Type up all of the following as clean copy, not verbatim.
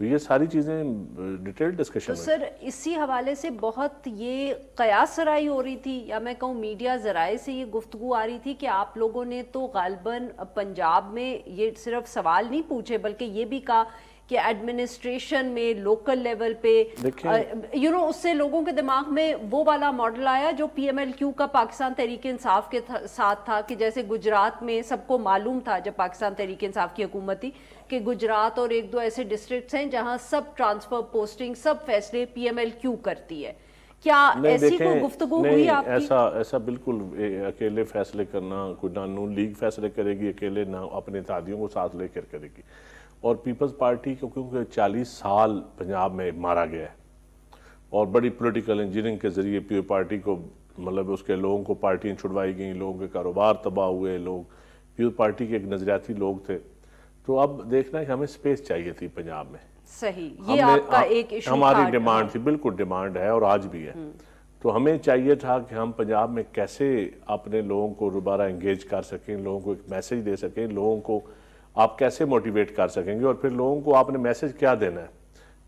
تو یہ ساری چیزیں ڈیٹیل ڈسکشن تو سر اسی حوالے سے بہت یہ قیاس سرائی ہو رہی تھی یا میں کہوں میڈیا ذرائع سے یہ گفتگو آ رہی تھی کہ آپ لوگوں نے تو غالباً پنجاب میں یہ صرف سوال نہیں پوچھے بلکہ یہ بھی کہا کہ ایڈمنسٹریشن میں لوکل لیول پہ اس سے لوگوں کے دماغ میں وہ والا ماڈل آیا جو پی ایم ایل کیو کا پاکستان تحریک انصاف کے ساتھ تھا کہ جیسے گجرات میں سب کو معلوم تھا جب پاکستان تحریک انصاف کی حکومت تھی کہ گجرات اور ایک دو ایسے ڈسٹرکٹس ہیں جہاں سب ٹرانسفر پوسٹنگ سب فیصلے پی ایم ایل کیو کرتی ہے. کیا ایسی کوئی گفتگو ہوئی آپ کی؟ ایسا بالکل اکیلے فیصلے کرنا کوئی نہ نون لیگ فیصلے کرے گی اکیلے نہ اپنے اتحادیوں کو ساتھ لے کر کرے گی. اور پیپلز پارٹی کو کیونکہ 40 سال پنجاب میں مارا گیا ہے اور بڑی پولیٹیکل انجینئرنگ کے ذریعے پیپلز پارٹی کو مطلب اس کے لوگوں کو پارٹیاں چھڑوائی گئیں, لوگوں کے کاروبار تباہ ہوئے, لوگ پیپلز پارٹی کے ایک نظریاتی لوگ تھے. تو اب دیکھنا ہے کہ ہمیں سپیس چاہیے تھی پنجاب میں. صحیح, یہ آپ کا ایک ایشو تھا. ہماری ڈیمانڈ تھی, بالکل ڈیمانڈ ہے اور آج بھی ہے. تو ہمیں چاہیے تھا کہ ہم پنجاب میں کیسے اپنے لوگوں کو دوبارہ انگیج کر سکیں, لوگوں کو ایک میسج دے سکیں, لوگوں کو آپ کیسے موٹیویٹ کر سکیں گے اور پھر لوگوں کو آپ نے میسج کیا دینا ہے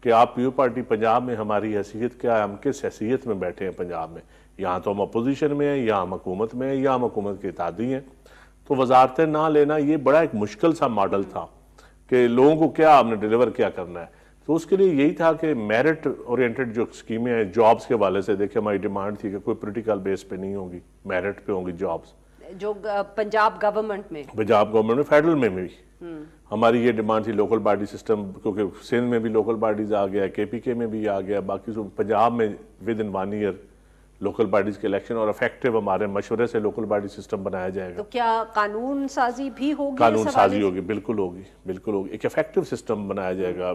کہ آپ پیپلز پارٹی پنجاب میں ہماری حیثیت کیا ہے, ہم کس حیثیت میں بیٹھے ہیں پنجاب میں. یہاں تو ہم اپوزیشن میں ہیں, یا ہم حکومت میں ہیں, یا ہم حکومت کے اتحادی ہیں. تو وزارتیں نہ لینا یہ بڑا ایک مشکل سا ماڈل تھا کہ لوگوں کو کیا ہم نے ڈیلیور کیا کرنا ہے. تو اس کے لیے یہی تھا کہ میرٹ اورینٹڈ جو اسکیمیں ہیں جابس کے حوالے سے, دیکھیں ہماری ڈیمانڈ تھی کہ کوئی پولیٹیکل بیس پہ نہیں ہوگی, میرٹ پہ ہوں گی جابس. جو پنجاب گورنمنٹ میں فیڈرل میں بھی ہماری یہ ڈیمانڈ تھی. لوکل باڈی سسٹم کیونکہ سندھ میں بھی لوکل باڈیز آ گیا, کے پی کے میں بھی آ گیا, باقی پنجاب میں with in 1 year local bodies کے الیکشن اور افیکٹو ہمارے مشورے سے لوکل باڈی سسٹم بنایا جائے گا. تو کیا قانون سازی بھی ہوگی؟ قانون سازی ہوگی, بالکل ہوگی, بالکل ہوگی. ایک افیکٹو سسٹم بنایا جائے گا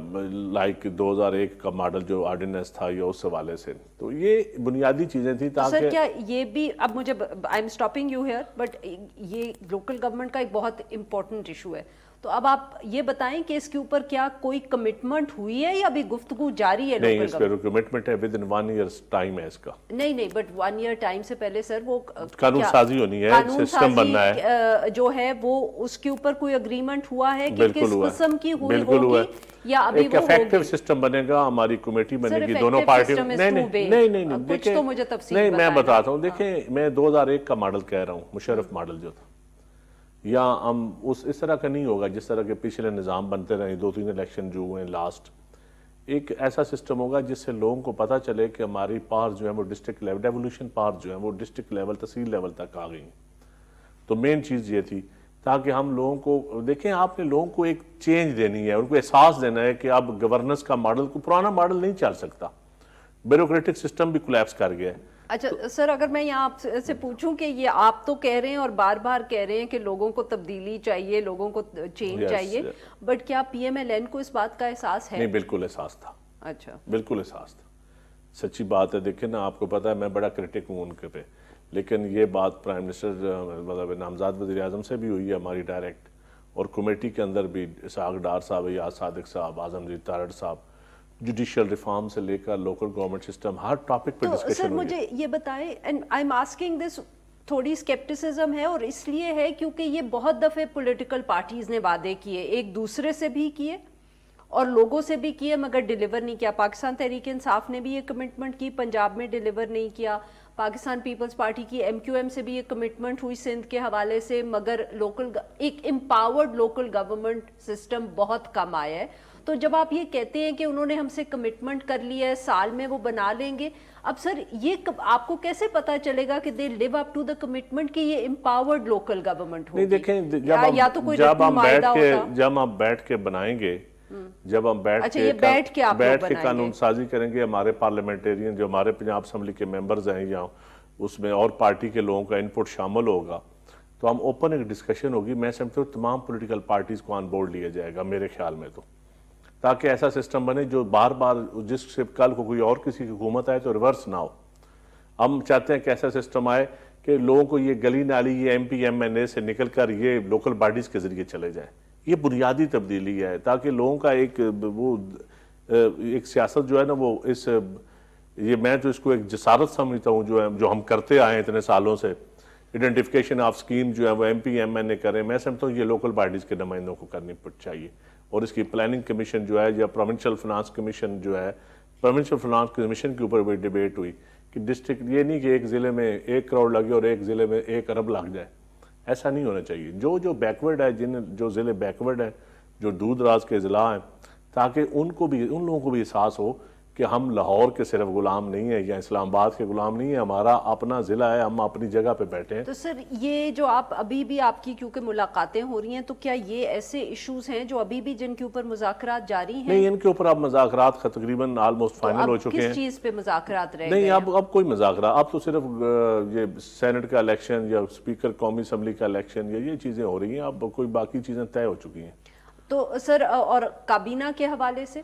لائک 2001 کا ماڈل جو آرڈیننس تھا یا اس حوالے سے. تو یہ بنیادی چیزیں تھیں تاکہ سر کیا یہ بھی, اب مجھے I am stopping you here, but یہ لوکل گورنمنٹ کا ایک بہت امپورٹنٹ ایشو ہے. تو اب آپ یہ بتائیں کہ اس کے اوپر کیا کوئی کمٹمنٹ ہوئی ہے یا ابھی گفتگو جاری ہے؟ نہیں, اس پہ کمٹمنٹ ہے, ود ان 1 ایئر ٹائم ہے اس کا. نہیں بٹ 1 ایئر ٹائم سے پہلے سر وہ قانون سازی ہونی ہے, سسٹم بننا ہے جو ہے وہ اس کے اوپر کوئی اگریمنٹ ہوا ہے کہ کس قسم کی ہوئی ہوگی یا ابھی وہ ہوگی؟ ایک افیکٹو سسٹم بنے گا, ہماری کمیٹی بنے گی دونوں پارٹیوں. نہیں کچھ تو مجھے تفصیل نہیں, میں بتاتا ہوں. دیکھیں میں 2001 کا ماڈل کہہ رہا ہوں, مشرف ماڈل جو تھا, یا ہم اس طرح کا نہیں ہوگا جس طرح کے پچھلے نظام بنتے رہے 2-3 الیکشن جو ہوئے لاسٹ. ایک ایسا سسٹم ہوگا جس سے لوگوں کو پتہ چلے کہ ہماری پاور جو ہے وہ ڈسٹرکٹ لیول, ڈیولوشن پاور جو ہے وہ ڈسٹرکٹ لیول, تحصیل لیول تک آ گئی. تو مین چیز یہ تھی تاکہ ہم لوگوں کو دیکھیں, آپ نے لوگوں کو ایک چینج دینی ہے, ان کو احساس دینا ہے کہ اب گورننس کا ماڈل کو پرانا ماڈل نہیں چل سکتا, بیوروکریٹک سسٹم بھی کولیپس کر گیا ہے. اچھا سر, اگر میں یہاں آپ سے پوچھوں کہ یہ آپ تو کہہ رہے ہیں اور بار بار کہہ رہے ہیں کہ لوگوں کو تبدیلی چاہیے, لوگوں کو چینج چاہیے, بٹ کیا پی ایم ایل این کو اس بات کا احساس ہے؟ نہیں, بالکل احساس تھا. اچھا, بالکل احساس تھا, سچی بات ہے. دیکھیں نا, آپ کو پتا ہے میں بڑا کرٹک ہوں ان کے پہ, لیکن یہ بات پرائم منسٹر مطلب نامزاد وزیر اعظم سے بھی ہوئی ہے ہماری ڈائریکٹ, اور کمیٹی کے اندر بھی اسحاق ڈار صاحب, یاد صادق صاحب, اعظم جی تارڑ صاحب, جوڈیشل ریفارم سے لے کر لوکل گورنمنٹ سسٹم, ہر ٹاپک پہ ڈسکشن ہوئی. سر مجھے یہ بتائیں, and I am asking this, تھوڑی اسکیپٹسزم ہے, اور اس لیے ہے کیونکہ یہ بہت دفعے پولیٹیکل پارٹیز نے وعدے کیے, ایک دوسرے سے بھی کیے اور لوگوں سے بھی کیے, مگر ڈیلیور نہیں کیا. پاکستان تحریک انصاف نے بھی یہ کمٹمنٹ کی, پنجاب میں ڈیلیور نہیں کیا. پاکستان پیپلز پارٹی کی ایم کیو ایم سے بھی یہ کمٹمنٹ ہوئی سندھ کے حوالے سے, مگر ایک امپاورڈ لوکل گورنمنٹ سسٹم بہت کم آیا ہے. تو جب آپ یہ کہتے ہیں کہ انہوں نے ہم سے کمٹمنٹ کر لیا ہے, سال میں وہ بنا لیں گے, اب سر یہ آپ کو کیسے پتا چلے گا کہ دے لیو اپ ٹو دا کمٹمنٹ کہ یہ امپاورڈ لوکل گورنمنٹ ہوگی؟ نہیں دیکھیں, جب ہم بیٹھ کے بنائیں گے, جب ہم بیٹھ کے قانون سازی کریں گے, ہمارے پارلیمنٹیرین جو ہمارے پنجاب اسمبلی کے ممبرز ہیں یا اس میں اور پارٹی کے لوگوں کا انپٹ شامل ہوگا, تو ہم اوپن ایک ڈسکشن ہوگی. میں سمجھتا ہوں تمام پولیٹیکل پارٹیز کو آن بورڈ لیا جائے گا میرے خیال میں, تو تاکہ ایسا سسٹم بنے جو بار بار جس سے کل کو کوئی اور کسی کی حکومت آئے تو ریورس نہ ہو. ہم چاہتے ہیں کہ ایسا سسٹم آئے کہ لوگوں کو یہ گلی نالی, یہ ایم پی ایم این اے سے نکل کر یہ لوکل باڈیز کے ذریعے چلے جائیں. یہ بنیادی تبدیلی ہے تاکہ لوگوں کا ایک سیاست جو ہے نا وہ یہ میں تو اس کو ایک جسارت سمجھتا ہوں جو ہم کرتے آئے ہیں اتنے سالوں سے. آئیڈینٹیفیکیشن آف سکیم جو ہے وہ ایم پی ایم این اے کریں, میں سمجھتا ہوں یہ لوکل باڈیز کے نمائندوں کو کرنی چاہیے. اور اس کی پلاننگ کمیشن جو ہے یا پروونشل فنانس کمیشن جو ہے، پروونشل فنانس کمیشن کے اوپر بھی ڈیبیٹ ہوئی کہ ڈسٹرکٹ، یہ نہیں کہ ایک ضلع میں 1 کروڑ لگے اور ایک ضلع میں 1 ارب لگ جائے، ایسا نہیں ہونا چاہیے. جو بیکورڈ ہے، جو ضلع بیکورڈ ہیں، جو دور دراز کے اضلاع ہیں، تاکہ ان لوگوں کو بھی احساس ہو کہ ہم لاہور کے صرف غلام نہیں ہیں یا اسلام آباد کے غلام نہیں ہیں، ہمارا اپنا ضلع ہے، ہم اپنی جگہ پہ بیٹھے ہیں. تو سر یہ جو آپ ابھی بھی آپ کی کیونکہ ملاقاتیں ہو رہی ہیں، تو کیا یہ ایسے ایشوز ہیں جو ابھی بھی جن کے اوپر مذاکرات جاری ہیں؟ نہیں، ان کے اوپر اب مذاکرات تقریباً آلموسٹ فائنل ہو چکے ہیں. کس چیز پہ مذاکرات رہ گئے؟ نہیں، اب کوئی مذاکرات، اب تو صرف یہ سینٹ کا الیکشن یا اسپیکر قومی اسمبلی کا الیکشن یا یہ چیزیں ہو رہی ہیں، اب کوئی باقی چیزیں طے ہو چکی ہیں. تو سر اور کابینہ کے حوالے سے؟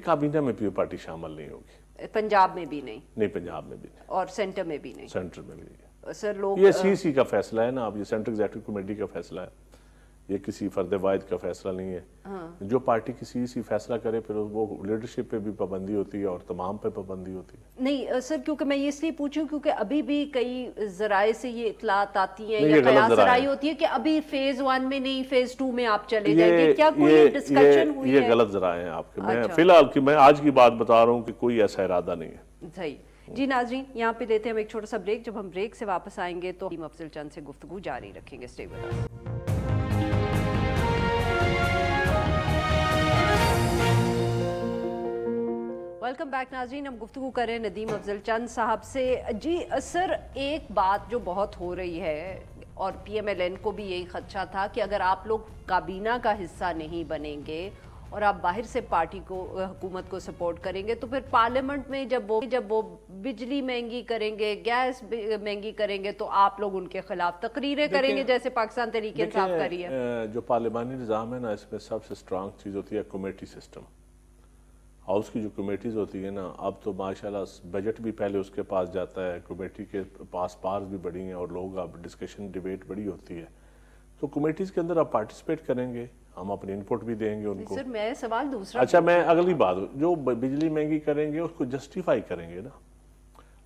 کابینہ میں پیو پارٹی شامل نہیں ہوگی. پنجاب میں بھی نہیں؟ نہیں، پنجاب میں بھی نہیں. اور سینٹر میں بھی نہیں؟ سینٹر میں بھی نہیں. سر لوگ یہ سی کا فیصلہ ہے نا، اب یہ سینٹرل ایگزیکٹو کمیٹی کا فیصلہ ہے، یہ کسی فرد واحد کا فیصلہ نہیں ہے. جو پارٹی کسی فیصلہ کرے پھر وہ لیڈرشپ پہ بھی پابندی ہوتی ہے اور تمام پہ پابندی ہوتی ہے. نہیں سر، کیونکہ میں یہ اس لیے پوچھوں کیونکہ ابھی بھی کئی ذرائع سے یہ اطلاعات آتی ہیں یا قیاس ذرائع ہوتی ہے کہ ابھی فیز 1 میں نہیں، فیز 2 میں آپ چلے جائیں گے. کیا کوئی ڈسکشن ہوئی ہے؟ یہ غلط ذرائع ہیں آپ کے. میں فی الحال میں آج کی بات بتا رہا ہوں کہ کوئی ایسا ارادہ نہیں ہے. صحیح جی. ناظرین، یہاں پہ لیتے ہیں ہم ایک چھوٹا سا بریک. جب ہم بریک سے واپس آئیں گے تو افضل چند سے گفتگو جاری رکھیں گے. Stay with us. Welcome back ناظرین. ہم گفتگو کر رہے ہیں ندیم افضل چند صاحب سے. جی سر، ایک بات جو بہت ہو رہی ہے اور پی ایم ایل این کو بھی یہی خدشہ تھا کہ اگر آپ لوگ کابینہ کا حصہ نہیں بنیں گے اور آپ باہر سے پارٹی کو، حکومت کو سپورٹ کریں گے تو پھر پارلیمنٹ میں جب وہ بجلی مہنگی کریں گے، گیس مہنگی کریں گے تو آپ لوگ ان کے خلاف تقریریں کریں گے جیسے پاکستان تحریک انصاف کری ہے. جو پارلیمانی نظام ہے نا، اس میں سب سے سٹرانگ چیز ہوتی ہے کمیٹی سسٹم. ہاؤس کی جو کمیٹیز ہوتی ہیں نا، اب تو ماشاءاللہ بجٹ بھی پہلے اس کے پاس جاتا ہے، کمیٹی کے پاس پارز بھی بڑی ہیں اور لوگ اب ڈسکشن ڈیبیٹ بڑی ہوتی ہے. تو کمیٹیز کے اندر آپ پارٹیسپیٹ کریں گے، ہم اپنے انپٹ بھی دیں گے ان کو. سر میں سوال دوسرا. اچھا، میں اگلی بات، جو بجلی مہنگی کریں گے اس کو جسٹیفائی کریں گے نا.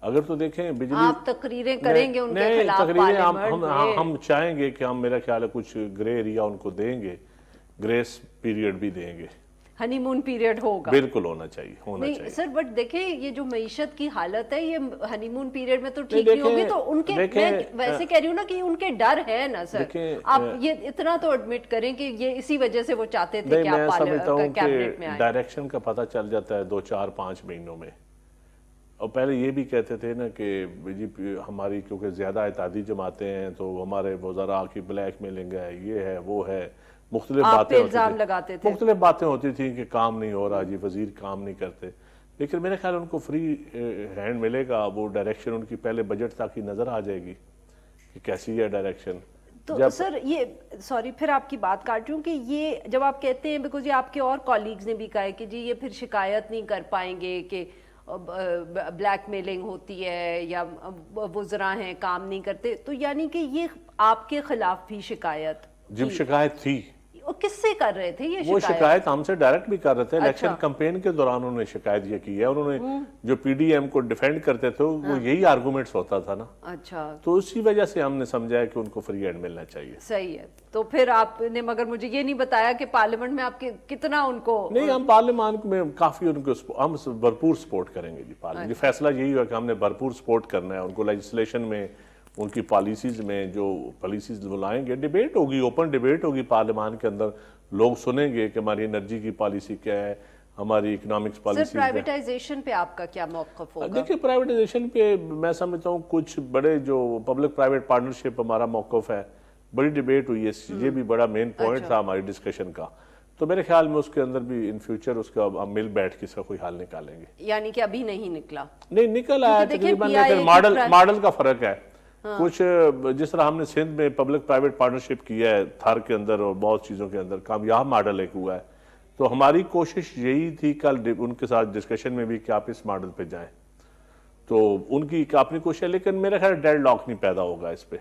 اگر تو دیکھیں بجلی، آپ تقریریں کریں گے ان کے خلاف پارلیمنٹ میں، ہم چاہیں گے کہ ہم، میرا خیال ہے کچھ گرے ایریا ان کو دیں گے، گریس پیریڈ بھی دیں گے. ہنی مون پیریڈ ہوگا، بالکل ہونا چاہیے. نہیں سر، بٹ دیکھیں یہ جو معیشت کی حالت ہے، یہ ہنی مون پیریڈ میں تو ٹھیک نہیں ہوگی. تو ان کے، میں ویسے کہہ رہی ہوں نا کہ ان کے ڈر ہے نا سر. آپ یہ اتنا تو ایڈمٹ کریں کہ یہ اسی وجہ سے وہ چاہتے تھے کہ آپ کیبنٹ میں آئیں. ڈائریکشن کا پتہ چل جاتا ہے 2 4 5 مہینوں میں. اور پہلے یہ بھی کہتے تھے نا کہ ہماری کیونکہ زیادہ اتحادی جماعتیں ہیں تو ہمارے وزراء کی بلیک میلنگ ہے، یہ ہے وہ ہے، مختلف باتیں ہوتی تھیں کہ کام نہیں ہو رہا جی، وزیر کام نہیں کرتے. لیکن میرے خیال ان کو فری ہینڈ ملے گا، وہ ڈائریکشن ان کی پہلے بجٹ تک ہی نظر آ جائے گی کہ کیسی ہے ڈائریکشن. تو سر یہ، سوری پھر آپ کی بات کاٹ رہی ہوں، کہ یہ جب آپ کہتے ہیں، بیکاز یہ آپ کے اور کولیگز نے بھی کہا ہے کہ جی یہ پھر شکایت نہیں کر پائیں گے کہ بلیک میلنگ ہوتی ہے یا وزراء ہیں کام نہیں کرتے، تو یعنی کہ یہ آپ کے خلاف بھی شکایت؟ جب شکایت تھی، کس سے کر رہے تھے یہ وہ شکایت ہم سے ڈائریکٹ بھی کر رہے تھے. الیکشن کمپین کے دوران انہوں نے شکایت یہ کی ہے. انہوں نے جو پی ڈی ایم کو ڈیفینڈ کرتے تھے وہ یہی آرگومنٹس ہوتا تھا نا. اچھا، تو اسی وجہ سے ہم نے سمجھا ہے کہ ان کو فری ہینڈ ملنا چاہیے. صحیح ہے. تو پھر آپ نے مگر مجھے یہ نہیں بتایا کہ پارلیمنٹ میں آپ کے کتنا ان کو. نہیں، ہم پارلیمان میں کافی ان کو ہم بھرپور سپورٹ کریں گے جی. پارلیمنٹ فیصلہ یہی ہوا کہ ہم نے بھرپور سپورٹ کرنا ہے ان کو. لیجسلیشن میں، ان کی پالیسیز میں جو پالیسیز وہ لائیں گے، ڈیبیٹ ہوگی، اوپن ڈیبیٹ ہوگی پارلیمان کے اندر. لوگ سنیں گے کہ ہماری انرجی کی پالیسی کیا ہے، ہماری اکنامکس پالیسی. سر پرائیویٹائزیشن پہ آپ کا کیا موقف ہوگا؟ دیکھیں پرائیویٹائزیشن پہ میں سمجھتا ہوں کچھ بڑے جو پبلک پرائیویٹ پارٹنرشپ ہمارا موقف ہے، بڑی ڈیبیٹ ہوئی ہے، یہ بھی بڑا مین پوائنٹ تھا ہماری ڈسکشن کا. تو میرے خیال میں اس کے اندر بھی ان فیوچر اس کا ہم مل بیٹھ کے اس کا کوئی حل نکالیں گے. یعنی کہ ابھی نہیں نکلا؟ نہیں، نکل آیا تقریباً، لیکن ماڈل کا فرق ہے. کچھ جس طرح ہم نے سندھ میں پبلک پرائیویٹ پارٹنرشپ کیا ہے تھر کے اندر اور بہت چیزوں کے اندر، کامیاب ماڈل ایک ہوا ہے. تو ہماری کوشش یہی تھی کل ان کے ساتھ ڈسکشن میں بھی کہ آپ اس ماڈل پہ جائیں. تو ان کی اپنی کوشش ہے، لیکن میرا خیال ڈیڈ لاک نہیں پیدا ہوگا اس پہ.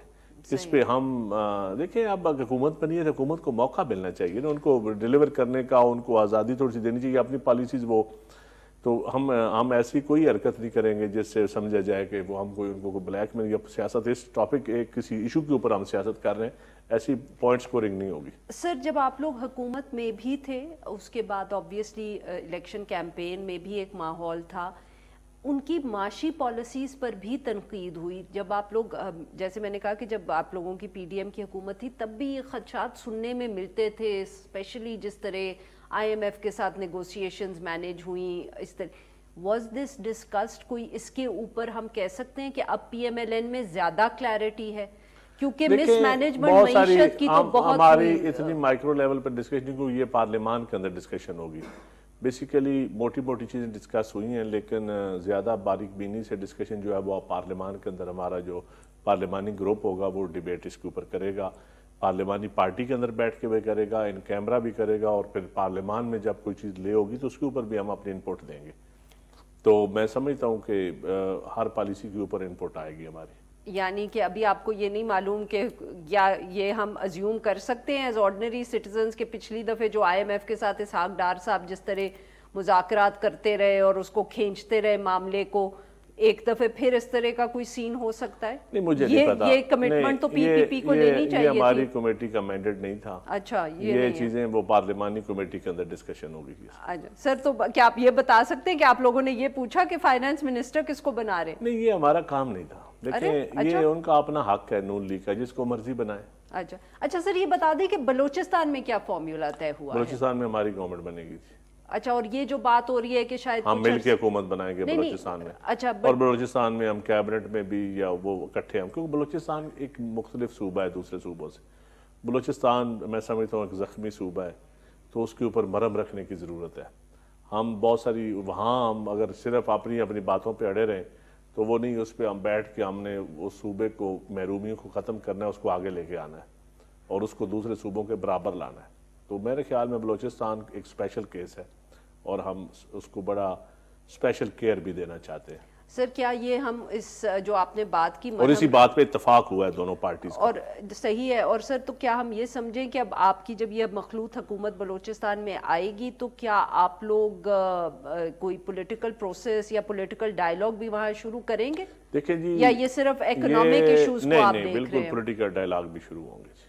اس پہ ہم دیکھیں، اب حکومت بنی ہے تو حکومت کو موقع ملنا چاہیے نا، ان کو ڈیلیور کرنے کا، ان کو آزادی تھوڑی سی دینی چاہیے اپنی پالیسیز. وہ تو ہم ایسی کوئی حرکت نہیں کریں گے جس سے سمجھا جائے کہ وہ ہم کوئی ان کو بلیک میں یا سیاست، اس ٹاپک ایک کسی ایشو کے اوپر ہم سیاست کر رہے ہیں، ایسی پوائنٹ سکورنگ نہیں ہوگی. سر جب آپ لوگ حکومت میں بھی تھے اس کے بعد آبویسلی الیکشن کیمپین میں بھی ایک ماحول تھا, ان کی معاشی پالیسیز پر بھی تنقید ہوئی. جب آپ لوگ, جیسے میں نے کہا کہ جب آپ لوگوں کی پی ڈی ایم کی حکومت تھی تب بھی یہ خدشات سننے میں ملتے تھے, اسپیشلی جس طرح آئی ایم ایف کے ساتھ نیگوسیشنز مینیج ہوئیں اس طرح. واز دس ڈسکسڈ, کوئی اس کے اوپر ہم کہہ سکتے ہیں کہ اب پی ایم ایل این میں زیادہ کلیئرٹی ہے؟ کیونکہ مس مینجمنٹ معیشت کی تو بہت ہماری اتنی مائکرو لیول پر ڈسکشن کو, یہ پارلیمان کے اندر ڈسکشن ہوگی. بیسیکلی موٹی موٹی چیزیں ڈسکس ہوئی ہیں, لیکن زیادہ باریک بینی سے ڈسکشن جو ہے وہ پارلیمان کے اندر ہمارا جو پارلیمانی گروپ ہوگا وہ ڈیبیٹ اس کے اوپر کرے گا. پارلیمانی پارٹی کے اندر بیٹھ کے وہ کرے گا, ان کیمرہ بھی کرے گا, اور پھر پارلیمان میں جب کوئی چیز لے ہوگی تو اس کے اوپر بھی ہم اپنی انپوٹ دیں گے. تو میں سمجھتا ہوں کہ ہر پالیسی کے اوپر انپوٹ آئے گی ہماری. یعنی کہ ابھی آپ کو یہ نہیں معلوم کہ یا یہ ہم ازیوم کر سکتے ہیں ایز آرڈنری سٹیزنز کہ پچھلی دفعہ جو آئی ایم ایف کے ساتھ اسحاق ڈار صاحب جس طرح مذاکرات کرتے رہے اور اس کو کھینچتے رہے معاملے کو, ایک دفعہ پھر اس طرح کا کوئی سین ہو سکتا ہے؟ نہیں, مجھے نہیں پتا. یہ کمٹمنٹ تو پی پی پی کو لینی چاہیے تھی. یہ ہماری کمیٹی کا مینڈیٹ نہیں تھا. اچھا, یہ چیزیں وہ پارلیمانی کمیٹی کے اندر ڈسکشن ہوگی. اچھا سر, تو کیا آپ یہ بتا سکتے ہیں کہ آپ لوگوں نے یہ پوچھا کہ فائنانس منسٹر کس کو بنا رہے؟ نہیں, یہ ہمارا کام نہیں تھا. دیکھیں یہ ان کا اپنا حق ہے نون لیگ کا, جس کو مرضی بنائے. اچھا سر, یہ بتا دیں کہ بلوچستان میں کیا فارمولا طے ہوا ہے؟ بلوچستان میں ہماری گورنمنٹ بنے گی تھی. اچھا, اور یہ جو بات ہو رہی ہے کہ شاید ہم مل کے حکومت بنائیں گے بلوچستان میں. اچھا, اور بلوچستان میں ہم کیبنٹ میں بھی یا وہ اکٹھے ہم, کیونکہ بلوچستان ایک مختلف صوبہ ہے دوسرے صوبوں سے. بلوچستان میں سمجھتا ہوں ایک زخمی صوبہ ہے, تو اس کے اوپر مرہم رکھنے کی ضرورت ہے. ہم بہت ساری وہاں ہم اگر صرف اپنی باتوں پہ اڑے رہیں تو وہ نہیں, اس پہ ہم بیٹھ کے ہم نے اس صوبے کو, محرومیوں کو ختم کرنا ہے, اس کو آگے لے کے آنا ہے اور اس کو دوسرے صوبوں کے برابر لانا ہے. تو میرے خیال میں بلوچستان ایک اسپیشل کیس ہے اور ہم اس کو بڑا اسپیشل کیئر بھی دینا چاہتے ہیں. سر کیا یہ ہم اس جو آپ نے بات کی اور اسی بات پہ اتفاق ہوا ہے دونوں پارٹیز کا, اور صحیح ہے. اور سر تو کیا ہم یہ سمجھیں کہ اب آپ کی جب یہ مخلوط حکومت بلوچستان میں آئے گی تو کیا آپ لوگ کوئی پولیٹیکل پروسیس یا پولیٹیکل ڈائیلاگ بھی وہاں شروع کریں گے؟ دیکھیں جی, یا یہ صرف اکنامک ایشوز کو آپ دیکھ رہے ہیں؟ بالکل پولیٹیکل ڈائیلاگ بھی شروع ہوں گے,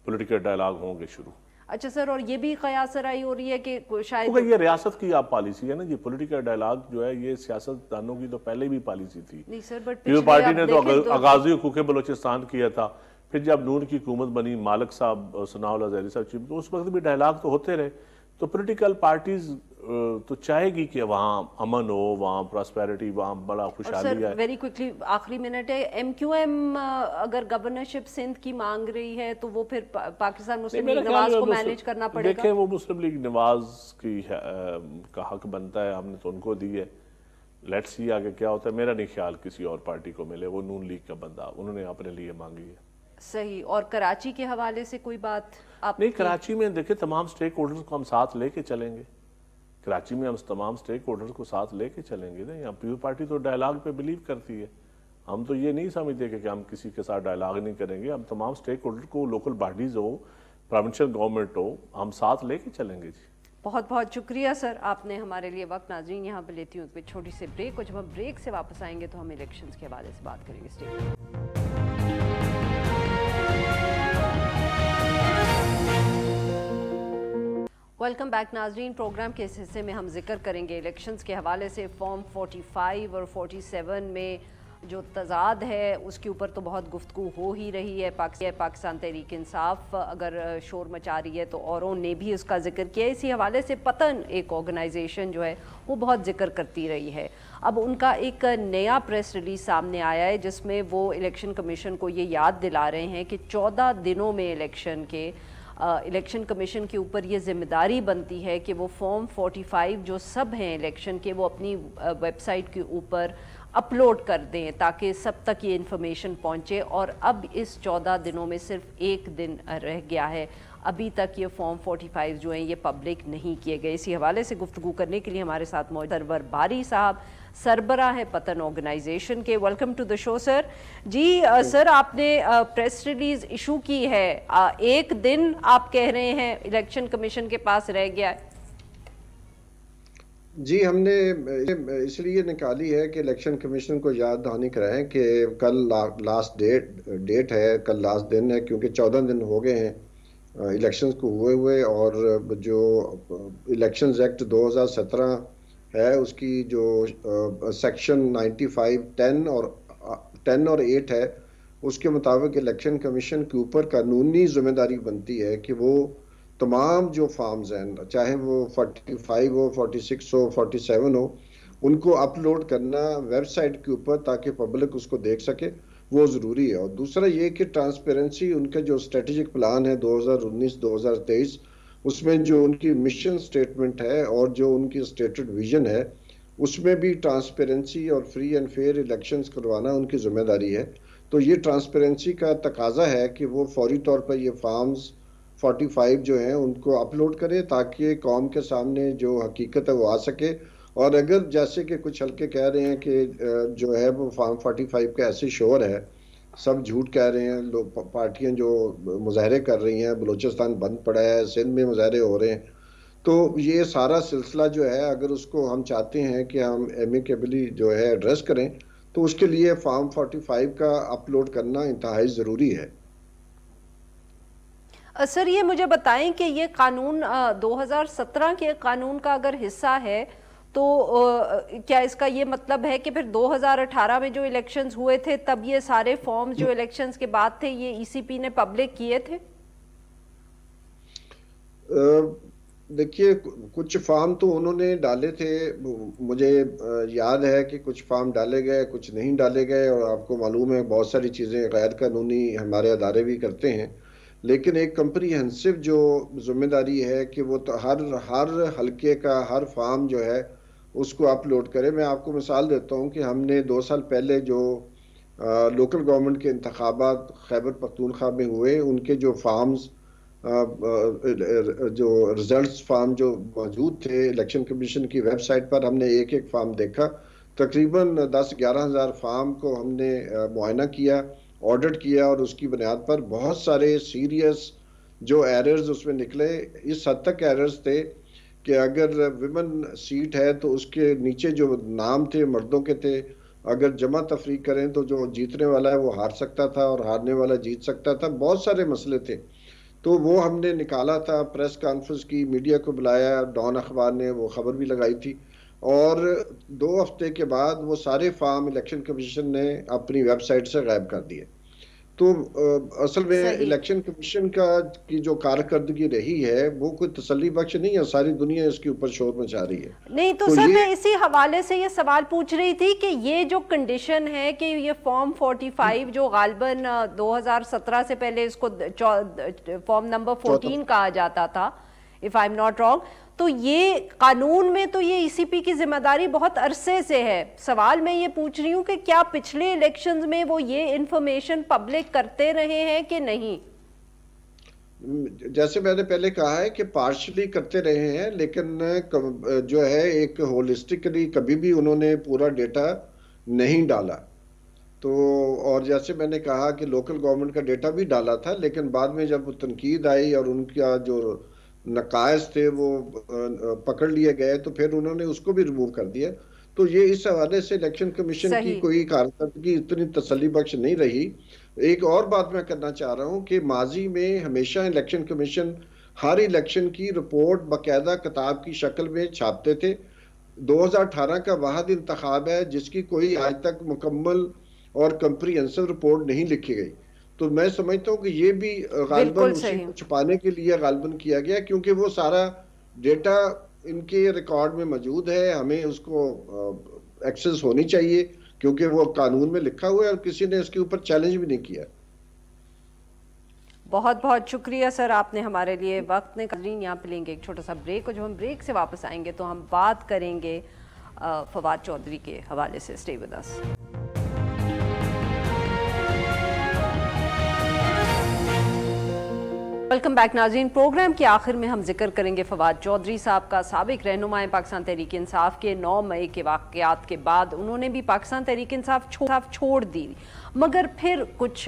پولیٹیکل ڈائیلاگ ہوں گے شروع. اچھا سر, اور یہ بھی قیاس رائے ہو رہی ہے کہ شاید یہ ریاست کی آپ پالیسی ہے نا جی, پولیٹیکل ڈائیلاگ جو ہے یہ سیاست دانوں کی تو پہلے بھی پالیسی تھی. نہیں سر, بٹ پیپلز پارٹی نے تو آغازی حقوق بلوچستان کیا تھا, پھر جب نون کی حکومت بنی, مالک صاحب, ثناء اللہ زہری صاحب چیف, تو اس وقت بھی ڈائیلاگ تو ہوتے رہے. تو پولیٹیکل پارٹیز تو چاہے گی کہ وہاں امن ہو, وہاں پراسپیرٹی, وہاں بڑا خوشحالی ہے. ویری کوئکلی آخری منٹ ہے, ایم کیو ایم اگر گورنرشپ سندھ کی مانگ رہی ہے تو وہ پھر پاکستان مسلم لیگ نواز کو مینیج کرنا پڑے گا. دیکھیں وہ مسلم لیگ نواز کی کا حق بنتا ہے, ہم نے تو ان کو دی ہے. لیٹ سی آگے کیا ہوتا ہے. میرا نہیں خیال کسی اور پارٹی کو ملے, وہ نون لیگ کا بندہ, انہوں نے اپنے لیے مانگی ہے. صحیح. اور کراچی کے حوالے سے کوئی بات آپ نہیں, کراچی میں دیکھیں تمام سٹیک ہولڈرز کو ہم ساتھ لے کے چلیں گے. کراچی میں ہم تمام سٹیک ہولڈرز کو ساتھ لے کے چلیں گے. یہاں پیپلز پارٹی تو ڈائیلاگ پہ بلیو کرتی ہے. ہم تو یہ نہیں سمجھتے کہ ہم کسی کے ساتھ ڈائیلاگ نہیں کریں گے. ہم تمام سٹیک ہولڈر کو, لوکل باڈیز ہو, پروونشل گورنمنٹ ہو, ہم ساتھ لے کے چلیں گے جی. بہت بہت شکریہ سر, آپ نے ہمارے لیے وقت. ناظرین یہاں پہ لیتی ہوں ایک چھوٹی سی بریک, اور جب ہم بریک سے واپس آئیں گے تو ہم الیکشنز کے حوالے سے بات کریں گے. ویلکم بیک ناظرین. پروگرام کے اس حصے میں ہم ذکر کریں گے الیکشنز کے حوالے سے فارم 45 اور 47 میں جو تضاد ہے اس کے اوپر تو بہت گفتگو ہو ہی رہی ہے. پاکستان تحریک انصاف اگر شور مچا رہی ہے تو اوروں نے بھی اس کا ذکر کیا. اسی حوالے سے پتن ایک آرگنائزیشن جو ہے وہ بہت ذکر کرتی رہی ہے. اب ان کا ایک نیا پریس ریلیز سامنے آیا ہے جس میں وہ الیکشن کمیشن کو یہ یاد دلا رہے ہیں کہ 14 دنوں میں الیکشن کمیشن کے اوپر یہ ذمہ داری بنتی ہے کہ وہ فارم 45 جو سب ہیں الیکشن کے وہ اپنی ویب سائٹ کے اوپر اپلوڈ کر دیں تاکہ سب تک یہ انفارمیشن پہنچے. اور اب اس 14 دنوں میں صرف ایک دن رہ گیا ہے, ابھی تک یہ فارم 45 جو ہیں یہ پبلک نہیں کیے گئے. اسی حوالے سے گفتگو کرنے کے لیے ہمارے ساتھ موجود سرور باری صاحب, سربراہ ہے پتن آرگنائزیشن کے. ویلکم ٹو دا شو سر. جی سر, آپ نے پریس ریلیز ایشو کی ہے, ایک دن آپ کہہ رہے ہیں الیکشن کمیشن کے پاس رہ گیا ہے. جی ہم نے اس لیے نکالی ہے کہ الیکشن کمیشن کو یاد دہانی کرائیں کہ کل لاسٹ ڈیٹ ہے، کل لاسٹ دن ہے، کیونکہ 14 دن ہو گئے ہیں الیکشنز کو ہوئے، اور جو الیکشنز ایکٹ 2017 ہے اس کی جو سیکشن 95 10 اور 8 ہے، اس کے مطابق الیکشن کمیشن کے اوپر قانونی ذمہ داری بنتی ہے کہ وہ تمام جو فارمز ہیں، چاہے وہ 45 ہو، 46 ہو، 47 ہو، ان کو اپلوڈ کرنا ویب سائٹ کے اوپر تاکہ پبلک اس کو دیکھ سکے، وہ ضروری ہے۔ اور دوسرا یہ کہ ٹرانسپیرنسی، ان کا جو اسٹریٹجک پلان ہے 2019-2023، اس میں جو ان کی مشن سٹیٹمنٹ ہے اور جو ان کی اسٹیٹڈ ویژن ہے، اس میں بھی ٹرانسپیرنسی اور فری اینڈ فیئر الیکشنز کروانا ان کی ذمہ داری ہے۔ تو یہ ٹرانسپیرنسی کا تقاضا ہے کہ وہ فوری طور پر یہ فارمز 45 جو ہیں ان کو اپلوڈ کرے تاکہ قوم کے سامنے جو حقیقت ہے وہ آ سکے۔ اور اگر جیسے کہ کچھ حلقے کہہ رہے ہیں کہ جو ہے وہ فارم 45 کا ایسی شور ہے، سب جھوٹ کہہ رہے ہیں، پارٹیاں جو مظاہرے کر رہی ہیں، بلوچستان بند پڑا ہے، سندھ میں مظاہرے ہو رہے ہیں، تو یہ سارا سلسلہ جو ہے اگر اس کو ہم چاہتے ہیں کہ ہم ایمیکیبلی جو ہے ایڈریس کریں تو اس کے لیے فارم 45 کا اپلوڈ کرنا انتہائی ضروری ہے۔ سر یہ مجھے بتائیں کہ یہ قانون 2017 کے قانون کا اگر حصہ ہے تو کیا اس کا یہ مطلب ہے کہ پھر 2018 میں جو الیکشنز ہوئے تھے تب یہ سارے فارمز جو الیکشنز کے بعد تھے یہ ای سی پی نے پبلک کیے تھے؟ دیکھیے کچھ فارم تو انہوں نے ڈالے تھے، مجھے یاد ہے کہ کچھ فارم ڈالے گئے، کچھ نہیں ڈالے گئے، اور آپ کو معلوم ہے بہت ساری چیزیں غیر قانونی ہمارے ادارے بھی کرتے ہیں، لیکن ایک کمپریہنسو جو ذمہ داری ہے کہ وہ ہر حلقے کا ہر فارم جو ہے اس کو اپلوڈ کرے۔ میں آپ کو مثال دیتا ہوں کہ ہم نے 2 سال پہلے جو لوکل گورنمنٹ کے انتخابات خیبر پختونخوا میں ہوئے، ان کے جو فارمز جو ریزلٹس فارم جو موجود تھے الیکشن کمیشن کی ویب سائٹ پر، ہم نے ایک ایک فارم دیکھا، تقریباً 10-11 ہزار فارم کو ہم نے معائنہ کیا، آڈٹ کیا، اور اس کی بنیاد پر بہت سارے سیریس جو ایررز اس میں نکلے۔ اس حد تک ایررز تھے کہ اگر ویمن سیٹ ہے تو اس کے نیچے جو نام تھے مردوں کے تھے، اگر جمع تفریق کریں تو جو جیتنے والا ہے وہ ہار سکتا تھا اور ہارنے والا جیت سکتا تھا، بہت سارے مسئلے تھے۔ تو وہ ہم نے نکالا تھا، پریس کانفرنس کی، میڈیا کو بلایا، ڈان اخبار نے وہ خبر بھی لگائی تھی، اور 2 ہفتے کے بعد وہ سارے فارم الیکشن کمیشن نے اپنی ویب سائٹ سے غائب کر دیے۔ تو اصل میں الیکشن کمیشن کی جو کارکردگی رہی ہے وہ کوئی تسلی بخش نہیں ہے، ساری دنیا اس کے اوپر شور مچا رہی ہے۔ نہیں تو سر میں اسی حوالے سے یہ سوال پوچھ رہی تھی کہ یہ جو کنڈیشن ہے کہ یہ فارم 45 جو غالباً 2017 سے پہلے اس کو فارم نمبر 14 کہا جاتا تھا if I'm not wrong، تو یہ قانون میں تو یہ ای سی پی کی ذمہ داری بہت عرصے سے ہے۔ سوال میں یہ پوچھ رہی ہوں کہ کیا پچھلے الیکشنز میں وہ یہ انفارمیشن پبلک کرتے رہے ہیں کہ نہیں؟ جیسے میں نے پہلے کہا ہے کہ پارشلی کرتے رہے ہیں، لیکن جو ہے ایک ہولسٹکلی کبھی بھی انہوں نے پورا ڈیٹا نہیں ڈالا۔ تو اور جیسے میں نے کہا کہ لوکل گورنمنٹ کا ڈیٹا بھی ڈالا تھا، لیکن بعد میں جب تنقید آئی اور ان کا جو نقائص تھے وہ پکڑ لیے گئے تو پھر انہوں نے اس کو بھی ریموو کر دیا۔ تو یہ اس حوالے سے الیکشن کمیشن کی کوئی کارکردگی اتنی تسلی بخش نہیں رہی۔ ایک اور بات میں کرنا چاہ رہا ہوں کہ ماضی میں ہمیشہ الیکشن کمیشن ہر الیکشن کی رپورٹ باقاعدہ کتاب کی شکل میں چھاپتے تھے۔ 2018 کا واحد انتخاب ہے جس کی کوئی آج تک مکمل اور کمپریہنسو رپورٹ نہیں لکھی گئی۔ تو میں سمجھتا ہوں کہ یہ بھی غالباً اسی کو چھپانے کے لیے غالباً کیا گیا، کیونکہ وہ سارا ڈیٹا ان کے ریکارڈ میں موجود ہے، ہمیں اس کو ایکسس ہونی چاہیے کیونکہ وہ قانون میں لکھا ہوا ہے اور کسی نے اس کے اوپر چیلنج بھی نہیں کیا۔ بہت بہت شکریہ سر، آپ نے ہمارے لیے وقت نکالیں۔ یہاں پہ لیں گے ایک چھوٹا سا بریک، اور جب ہم بریک سے واپس آئیں گے تو ہم بات کریں گے فواد چودھری کے حوالے سے۔ Stay with us. Welcome back ناظرین. پروگرام کے آخر میں ہم ذکر کریں گے فواد چودھری صاحب کا. سابق رہنمائے پاکستان تحریک انصاف کے 9 مئی کے واقعات کے بعد انہوں نے بھی پاکستان تحریک انصاف چھوڑ دی، مگر پھر کچھ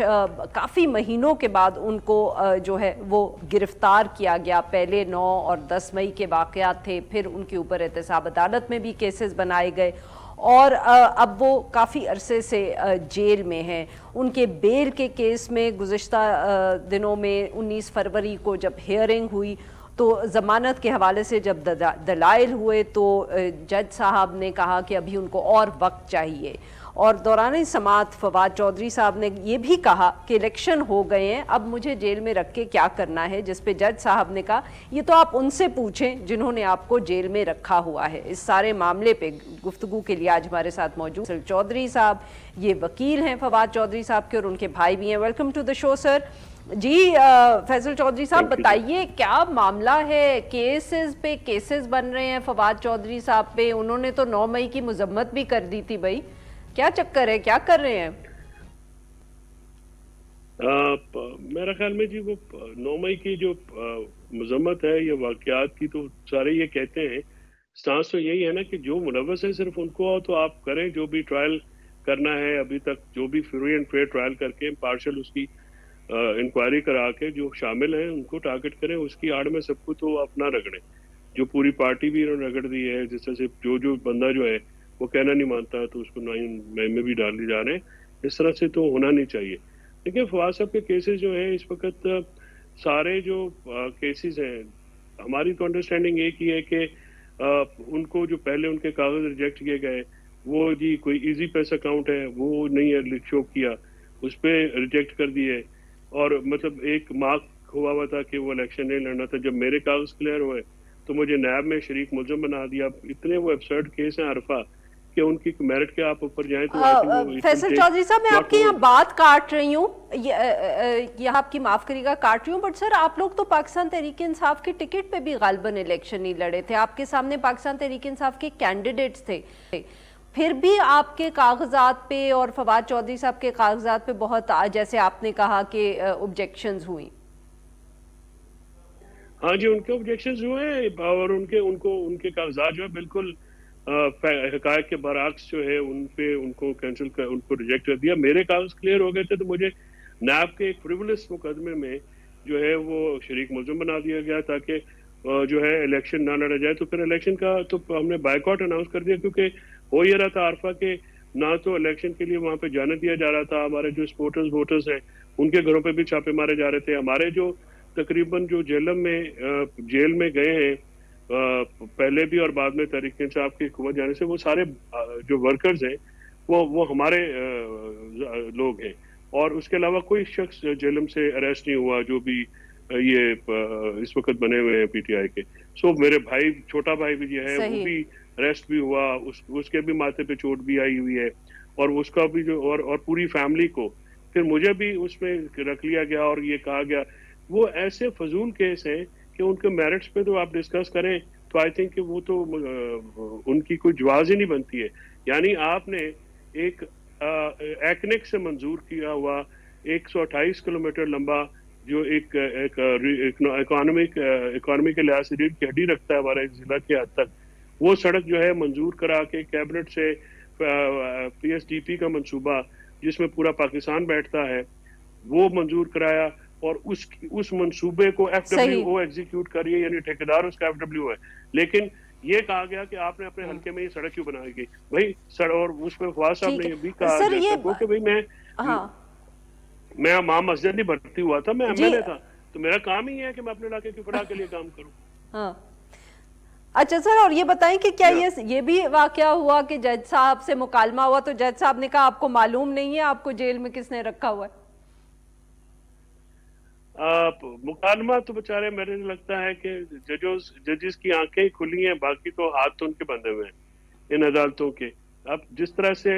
کافی مہینوں کے بعد ان کو جو ہے وہ گرفتار کیا گیا. پہلے 9 اور 10 مئی کے واقعات تھے، پھر ان کے اوپر احتساب عدالت میں بھی کیسز بنائے گئے اور اب وہ کافی عرصے سے جیل میں ہیں. ان کے بیل کے کیس میں گزشتہ دنوں میں 19 فروری کو جب ہیئرنگ ہوئی تو ضمانت کے حوالے سے جب دلائل ہوئے تو جج صاحب نے کہا کہ ابھی ان کو اور وقت چاہیے، اور دوران سماعت فواد چودھری صاحب نے یہ بھی کہا کہ الیکشن ہو گئے ہیں، اب مجھے جیل میں رکھ کے کیا کرنا ہے، جس پہ جج صاحب نے کہا یہ تو آپ ان سے پوچھیں جنہوں نے آپ کو جیل میں رکھا ہوا ہے. اس سارے معاملے پہ گفتگو کے لیے آج ہمارے ساتھ موجود فیصل چودھری صاحب، یہ وکیل ہیں فواد چودھری صاحب کے اور ان کے بھائی بھی ہیں. ویلکم ٹو دا شو سر. جی فیصل چودھری صاحب بتائیے کیا معاملہ ہے؟ کیسز پہ کیسز بن رہے ہیں فواد چودھری صاحب پہ. انہوں نے تو 9 مئی کی مذمت بھی کر دی تھی. بھائی کیا چکر ہے، کیا کر رہے ہیں؟ میرا خیال میں جی وہ 9 مئی کی جو مذمت ہے یا واقعات کی تو سارے یہ کہتے ہیں، سٹانس تو یہی ہے نا کہ جو ملوث ہے صرف ان کو تو آپ کریں، جو بھی ٹرائل کرنا ہے ابھی تک جو بھی فری اینڈ فیئر ٹرائل کر کے امپارشل اس کی انکوائری کرا کے جو شامل ہیں ان کو ٹارگٹ کریں. اس کی آڑ میں سب کو تو آپ نہ رگڑیں. جو پوری پارٹی بھی انہوں نے رگڑ دی ہے، جس طرح سے جو بندہ جو ہے وہ کہنا نہیں مانتا تو اس کو میں بھی ڈال دی جا رہے ہیں. اس طرح سے تو ہونا نہیں چاہیے. لیکن فواد صاحب کے کیسز جو ہیں اس وقت سارے جو کیسز ہیں، ہماری تو انڈرسٹینڈنگ ایک ہی ہے کہ ان کو جو پہلے ان کے کاغذ ریجیکٹ کیے گئے وہ جی کوئی ایزی پیس اکاؤنٹ ہے وہ نہیں شو کیا، اس پہ ریجیکٹ کر دیے. اور مطلب ایک مارک ہوا ہوا تھا کہ وہ الیکشن نہیں لڑنا تھا. جب میرے کاغذ کلیئر ہوئے تو مجھے نیب میں شریک ملزم بنا دیا. اتنے وہ ایبسرڈ کیس ہیں عرفہ کہ ان کی میرٹ کے آپ اوپر جائیں تو فیصل چودھری صاحب میں آپ کی یہاں بات کاٹ رہی ہوں، یہاں آپ کی معاف کریے گا کاٹ رہی ہوں، بٹ سر آپ لوگ تو پاکستان تحریک انصاف کی ٹکٹ پہ بھی غالباً الیکشن نہیں لڑے تھے. آپ کے سامنے پاکستان تحریک انصاف کے کینڈیڈیٹس تھے، پھر بھی آپ کے کاغذات پہ اور فواد چودھری صاحب کے کاغذات پہ بہت جیسے آپ نے کہا کہ اوبجیکشنز ہوئی. ہاں جی ان کے اوبجیکشنز ہوئے اور ان کے کاغذات جو ہے بالکل حقائق کے برعکس جو ہے ان کو کینسل کر ان کو ریجیکٹ کر دیا. میرے کاغذ کلیئر ہو گئے تھے تو مجھے نیب کے ایک فریولس مقدمے میں جو ہے وہ شریک ملزم بنا دیا گیا تاکہ جو ہے الیکشن نہ لڑا جائے. تو پھر الیکشن کا تو ہم نے بائیکاٹ اناؤنس کر دیا کیونکہ ہو یہ رہا تھا عرفہ کہ نہ تو الیکشن کے لیے وہاں پہ جانے دیا جا رہا تھا. ہمارے جو سپورٹرز ووٹرز ہیں ان کے گھروں پہ بھی چھاپے مارے جا رہے تھے. ہمارے جو تقریباً جو جیل میں گئے ہیں پہلے بھی اور بعد میں تحریک انصاف کی حکومت جانے سے، وہ سارے جو ورکرز ہیں وہ ہمارے لوگ ہیں. اور اس کے علاوہ کوئی شخص جیلم سے اریسٹ نہیں ہوا جو بھی یہ اس وقت بنے ہوئے ہیں پی ٹی آئی کے. سو میرے بھائی چھوٹا بھائی بھی جو ہے وہ بھی اریسٹ بھی ہوا، اس کے بھی ماتھے پہ چوٹ بھی آئی ہوئی ہے اور اس کا بھی جو اور پوری فیملی کو پھر مجھے بھی اس میں رکھ لیا گیا. اور یہ کہا گیا وہ ایسے فضول کیس ہیں کہ ان کے میرٹس پہ تو آپ ڈسکس کریں تو آئی تھنک کہ وہ تو ان کی کوئی جواز ہی نہیں بنتی ہے. یعنی آپ نے ایک ایکنک سے منظور کیا ہوا 128 کلومیٹر لمبا جو ایک اکانومی کے لحاظ سے ریڑھ کی ہڈی رکھتا ہے ہمارے ضلع کے حد تک، وہ سڑک جو ہے منظور کرا کے کیبنٹ سے پی ایس ڈی پی کا منصوبہ جس میں پورا پاکستان بیٹھتا ہے وہ منظور کرایا اور اس منصوبے کو ایف ڈبلیو او ایگزیکیوٹ کریے، یعنی ٹھیکیدار اس کا ایف ڈبلیو ہے. لیکن یہ کہا گیا کہ آپ نے اپنے حلقے میں یہ سڑک کیوں بنائی گئی بھائی اور اس میں فواد صاحب نے یہ بھی کہا کہ بھائی میں امام مسجد نہیں بھرتی ہوا تھا، میں ایم ایل اے تھا تو میرا کام ہی ہے کہ میں اپنے علاقے کی فلاح کے لیے کام کروں. اچھا سر، اور یہ بتائیں کہ کیا یہ بھی واقعہ ہوا کہ جج صاحب سے مکالمہ ہوا تو جج صاحب نے کہا آپ کو معلوم نہیں ہے آپ کو جیل میں کس نے رکھا ہوا ہے؟ مکالمہ تو بچارے میرے لگتا ہے کہ ججز کی آنکھیں کھلی ہیں، باقی تو ہاتھ تو ان کے بندھے ہوئے ہیں ان عدالتوں کے. اب جس طرح سے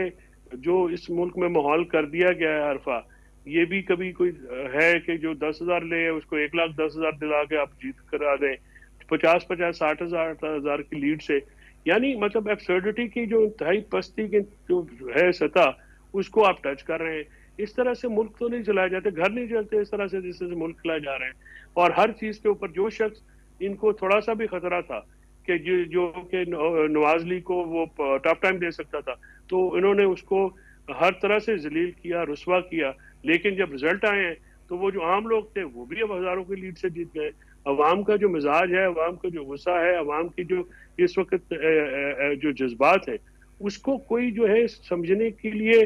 جو اس ملک میں ماحول کر دیا گیا ہے عرفہ، یہ بھی کبھی کوئی ہے کہ جو 10,000 لے اس کو 1,10,000 دلا کے آپ جیت کرا دیں 50,000-60,000 کی لیڈ سے. یعنی مطلب ایبسرڈٹی کی جو انتہائی پستی کی جو ہے سطح اس کو آپ ٹچ کر رہے ہیں. اس طرح سے ملک تو نہیں چلائے جاتے، گھر نہیں چلتے اس طرح سے جس سے ملک چلائے جا رہے ہیں. اور ہر چیز کے اوپر جو شخص ان کو تھوڑا سا بھی خطرہ تھا کہ جو کہ نواز لیگ کو وہ ٹف ٹائم دے سکتا تھا، تو انہوں نے اس کو ہر طرح سے ذلیل کیا، رسوا کیا. لیکن جب رزلٹ آئے ہیں تو وہ جو عام لوگ تھے وہ بھی اب ہزاروں کی لیڈ سے جیت گئے. عوام کا جو مزاج ہے، عوام کا جو غصہ ہے، عوام کی جو اس وقت جو جذبات ہے، اس کو کوئی جو ہے سمجھنے کے لیے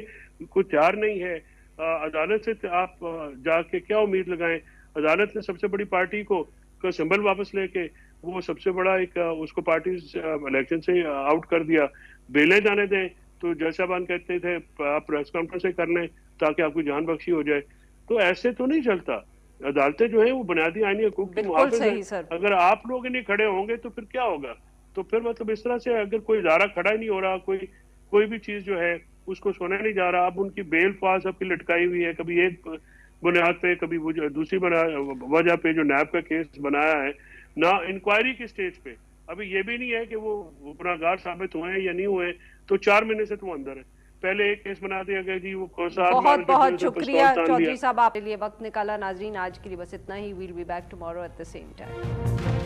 کوئی تیار نہیں ہے. عدالت سے آپ جا کے کیا امید لگائیں؟ عدالت نے سب سے بڑی پارٹی کو سمبل واپس لے کے وہ سب سے بڑا ایک اس کو پارٹی الیکشن سے آؤٹ کر دیا. بیلیں جانے دیں تو جج صاحبان کہتے تھے آپ پریس کانفرنس کر لیں تاکہ آپ کو جان بخشی ہو جائے. تو ایسے تو نہیں چلتا. عدالتیں جو ہیں وہ بنیادی آئینی حقوق کی محافظ ہیں. اگر آپ لوگ نہیں کھڑے ہوں گے تو پھر کیا ہوگا؟ تو پھر مطلب اس طرح سے اگر کوئی ادارہ کھڑا ہی نہیں ہو رہا، کوئی بھی چیز جو ہے اس کو سونا نہیں جا رہا. اب ان کی بیل پاس اب کی لٹکائی ہوئی ہے، کبھی ایک بنیاد پہ، کبھی دوسری وجہ پہ جو نیب کا کیس بنایا ہے، نہ انکوائری کی سٹیج پہ. ابھی یہ بھی نہیں ہے کہ وہ گناہگار ثابت ہوئے ہیں یا نہیں ہوئے، تو 4 مہینے سے تو اندر ہے. پہلے ایک کیس بنا دیا گیا جی وہ بہت بہت شکریہ چودھری صاحب، آپ کے لیے وقت نکالا. ناظرین آج کے لیے بس اتنا ہی. We'll be back tomorrow at the same time.